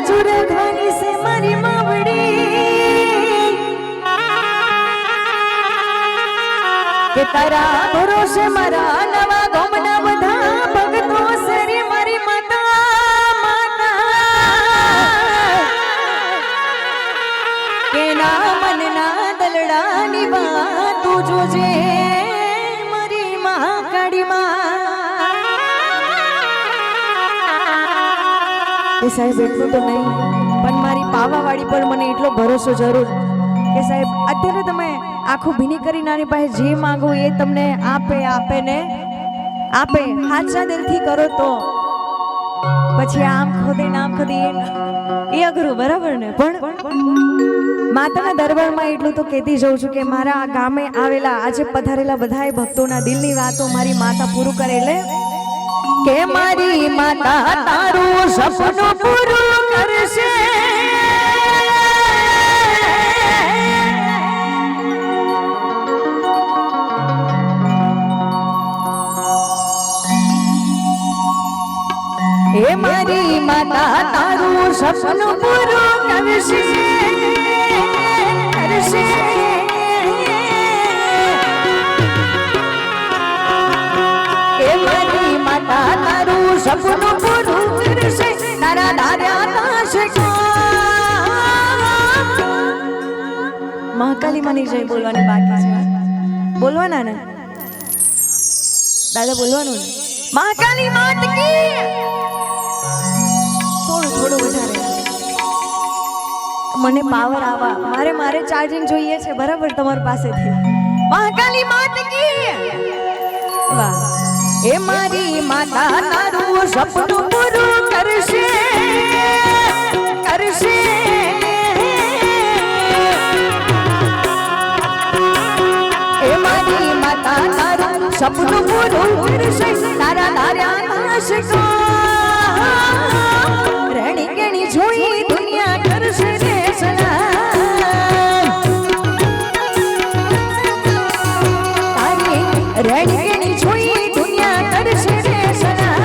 બાજુ રાખવાની છે મારી માવડી કે તારા ભરોસે મારા નવા ગોમના બધા ભક્તો સરી મારી માતા કે ના મનના દલડાની વાત તું જોજે મારી મહાકાળી માં એ સાહેબ એટલું તો નહીં પણ મારી પાવાવાળી પર મને એટલો ભરોસો જરૂર કે સાહેબ અત્યારે તમે આખું ભીની કરી નાની પાસે જે માંગો એ તમને આપે ને આપે સાચા દિલથી કરો તો પછી આમ ખોદી એ અઘરું બરાબર ને પણ માતાના દરબારમાં એટલું તો કહેતી જઉં છું કે મારા આ ગામે આવેલા આજે પધારેલા બધાય ભક્તોના દિલની વાતો મારી માતા પૂરું કરે લે કે મારી માતા તારું સપનું પૂરું કરશે હે મારી માતા તારું સપનું પૂરું કરશે હે મારી માતા તારું સપનું પૂરું કરશે તારા દાર્યા થશે મહાકાલી માની જય બોલવાની બાકી છે બોલવાના ને દાદા બોલવાનું ને મહાકાલી માત કી થોડું વધારે મને પાવર આવા મારે ચાર્જિંગ જોઈએ છે બરાબર તમારી પાસેથી મહાકાલી માત કી વાહ એ મારી માતા તારું સપનું પૂરું કરશે એ મારી માતા તારું સપનું પૂરું કરશે તારા દાર્યા થશે રણી કેણી જોઈ દુનિયા કરશે રે સલામ તારી રણી કેણી જોઈ દુનિયા કરશે રે સલામ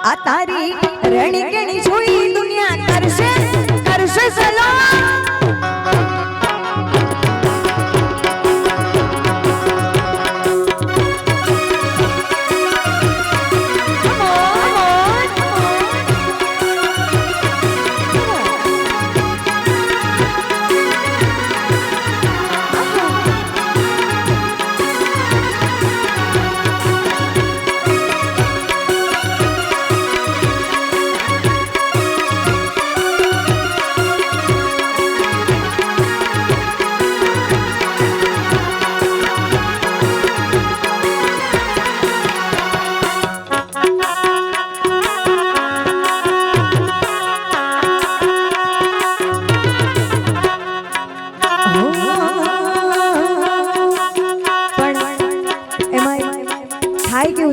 આ તારી રણી કેણી જોઈ દુનિયા કરશે સલામ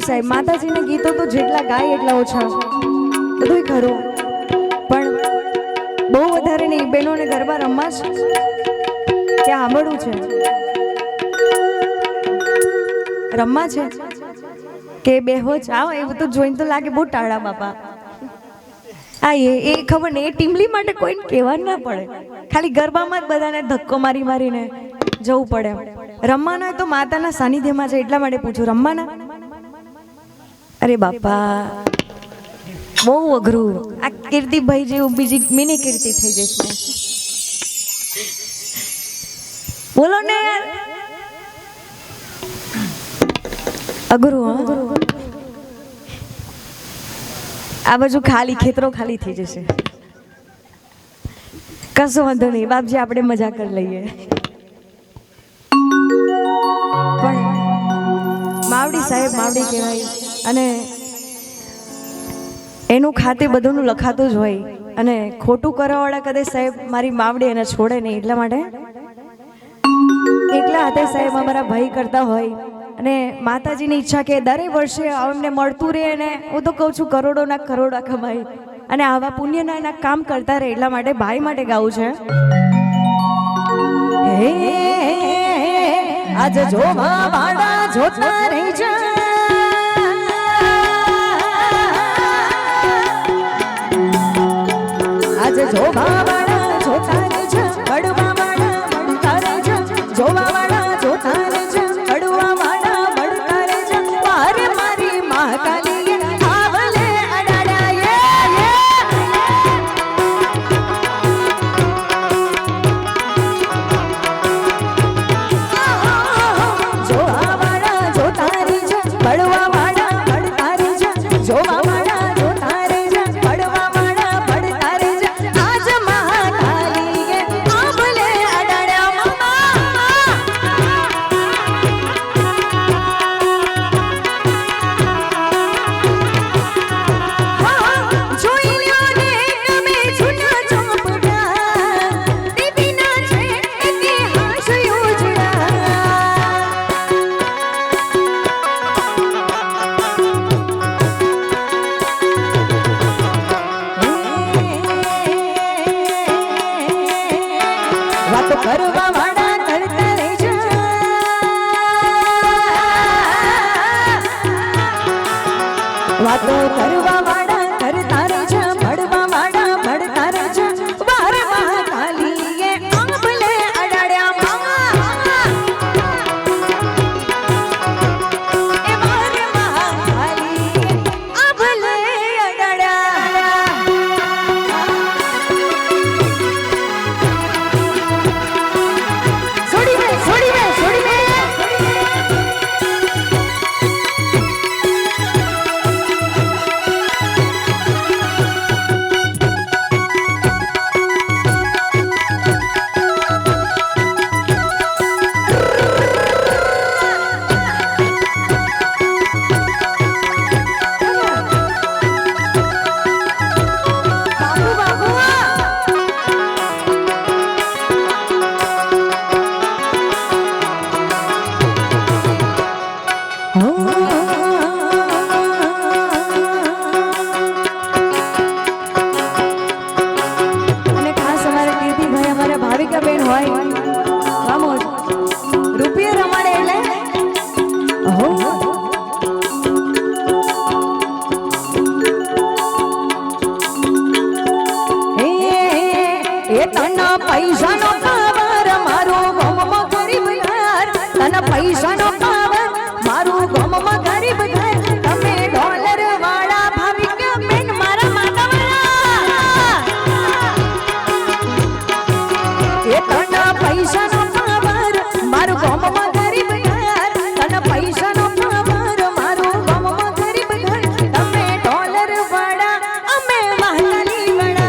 સાહેબ માતાજીના ગીતો તો જેટલા ગાય એટલા ઓછા, બધું ખરું, પણ બહુ વધારે નહીં. બહેનોને ગરબા રમવા છે કે સાંભળવું છે, રમવા છે કે બેહો જ આવો, એવું તો જોઈને તો લાગે બહુ ટાળા બાપા. હા એ ખબર ને, એ ટીમલી માટે કોઈને કહેવા ના પડે, ખાલી ગરબામાં જ બધાને ધક્કો મારી મારીને જવું પડે. રમવાના તો માતાના સાનિધ્યમાં છે એટલા માટે પૂછું, રમવાના? અરે બાપા બહુ અઘરું. આ કીર્તિભાઈ જેવું બીજી મિની કીર્તિ થઈ જશે. બોલો ને યાર, અઘરું. આ બાજુ ખાલી ખેતરો ખાલી થઈ જશે. કશો વાંધો નહીં બાપજી, આપણે મજા કરી લઈએ. પણ માવડી સાહેબ માવડી કહેવાય અને એનું ખાતે બધુંનું લખાતું જ હોય, અને ખોટું કરવાવાળા કદાચ સાહેબ મારી માવડી એને છોડે નહીં. એટલા માટે એકલા હાથે સાહેબ અમારા ભાઈ કરતા હોય, અને માતાજીની ઈચ્છા કે દરેક વર્ષે અમને મળતું રહે, અને હું તો કહું છું કરોડોના કરોડા કમાય, અને આવા પુણ્યના એના કામ કરતા રહે. એટલા માટે ભાઈ માટે ગાવું છે. હે આજ જોવા વાળા જોતા રહી જા, આજ જોવા વાળા જોતા રહી જા, બળવા વાળા બળતા રહી જા, જોવા વાળા જોતા રહી જા, બળવા વાળા બળતા રહી જા. મારે મારી મહાકાલીએ આવલે અડાડ્યા, જોવા વાળા જોતા રહી જા, બળવા વાળા બળતા રહી જા, જોવા વાળા જોતા રહી જા, બળવા વાળા બળતા રહી જા. આજ મહાકાલીએ આવલે અડાડ્યા મામા. જોઈ લ્યો ને તમે જૂના ચોપડા, દીદીના છે ઇતિહાસ ઉજળા. વાતો કરવા વાળા કરતા રહેજા, વાતો કરવા વાળા કરતા રહેજા, ભળવા વાળા ભળતા રહેજા. બાર મહાકાલીએ આંબલે અડાડ્યા મામા, એ બાર મહાકાલીએ આંબલે અડાડ્યા. છોડી દે છોડી દે છોડી દે. બાપુ અને ખાસ અમારા કીર્તિભાઈ અમારા ભાવિકા બેન હોય, વામો રૂપિયો રમાડે એટલે હો. એ તના પૈસાનો પાવર મારો ગમમાં ગરીબ ઘર, તના પૈસાનો પાવર મારો ગમમાં ગરીબ ઘર. તમે ડોલર વાળા ભાવિક બેન મારા માતાવાળા, એ તના પૈસાનો પાવર મારો ગમમાં ગરીબ ઘર, તના પૈસાનો પાવર મારો ગમમાં ગરીબ ઘર. તમે ડોલર વાળા અમે મહાકાલી વાળા.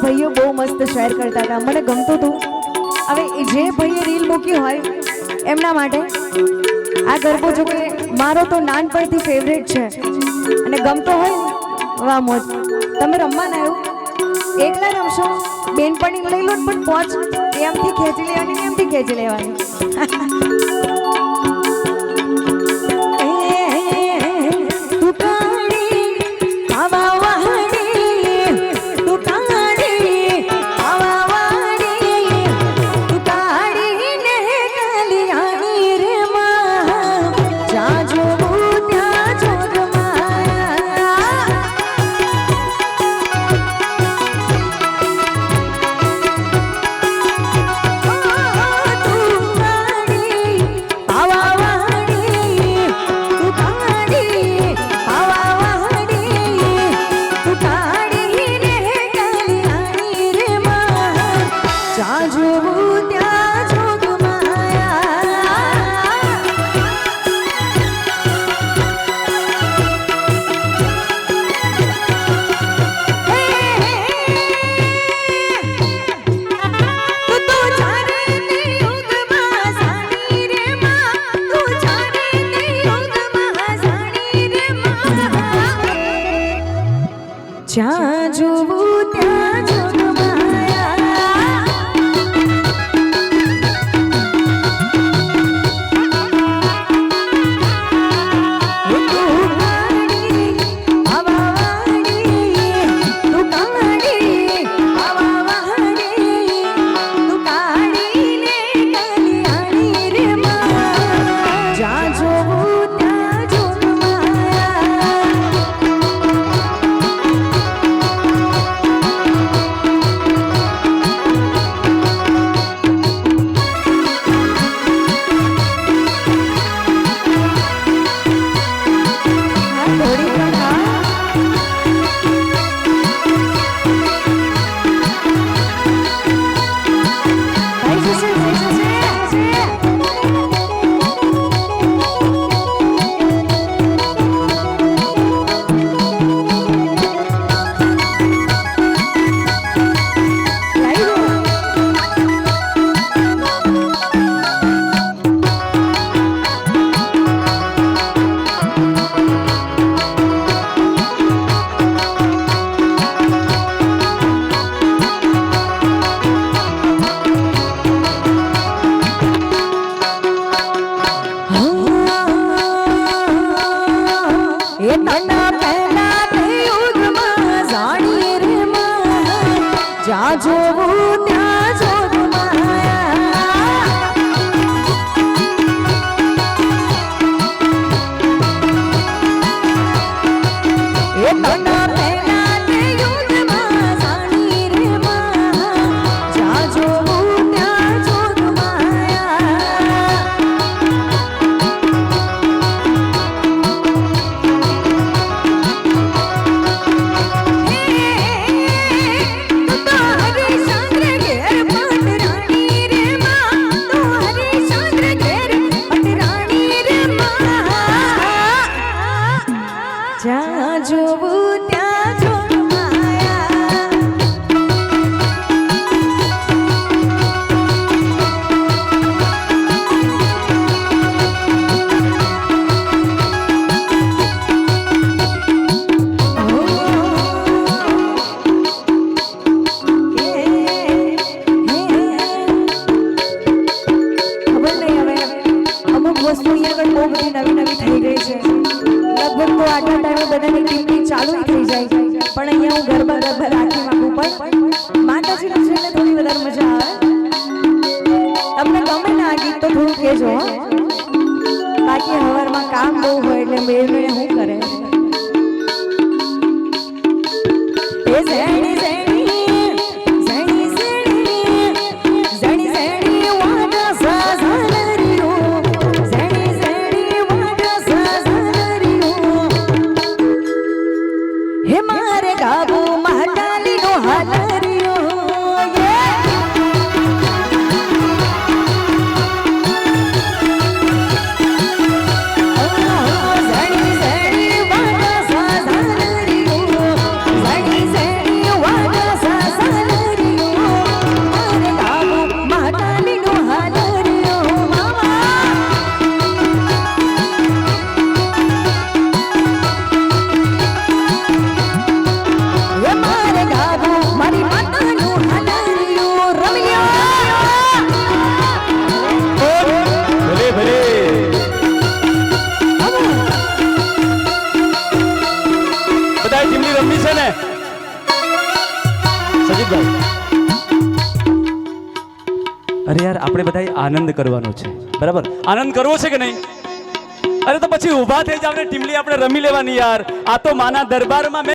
ભાઈઓ બહુ મસ્ત શેર કરતા હતા, મને ગમતું હતું. હવે જે ભાઈએ રીલ મૂકી હોય એમના માટે આ ગરબો જો કે મારો તો નાનપણથી ફેવરેટ છે અને ગમતો હોય ને વાહ મોજ. તમે રમવા ના આવ્યું એકલા રમશો બેનપણી લઈ લો પણ પહોંચ એમથી ખેંચી લેવાની એમથી ખેંચી લેવાની. જ્યાં જોવું ત્યાં જોવું ત્યાં જોગ માયા. એ તના પહેલા તે યુદ્ધમાં જાણી રે માં જ્યાં જોવું ત્યાં જોગ માયા. જ્યાં જોવું ત્યાં જોગ માયા. ખબર નહીં હવે અમુક વસ્તુ અહીંયા આગળ બહુ બધી નવી નવી થઈ ગઈ છે. લગભગ તો આટલા ટાઈમે બધાની ટીમની ચાલુ થઈ જાય પણ અહીંયા હું ગરબા રાખી માંગુ પણ માતાજીનું છે ને થોડી વધારે મજા આવે. તમને ગમે ને આ ગીત તો થોડું કહેજો. બાકી હવારમાં કામ બહુ હોય એટલે મેળવે શું કરે. એ ઝેણી ઝેણી ઝેણી ઝેણી ઝેણી ઝેણી વાડા સાઝાલરીઓ ઝેણી ઝેણી વાડા સાઝાલરીઓ હે મારે ગાબુ મહાટાલીનો હાલરીઓ. Sazalariyo, અરે યાર આપણે બધાએ આનંદ કરવાનો છે, બરાબર? આનંદ કરવો છે કે નહીં? અરે તો પછી ઊભા થઈ જાવ ને ટીમલી આપણે રમી લેવાની યાર. આ તો માના દરબારમાં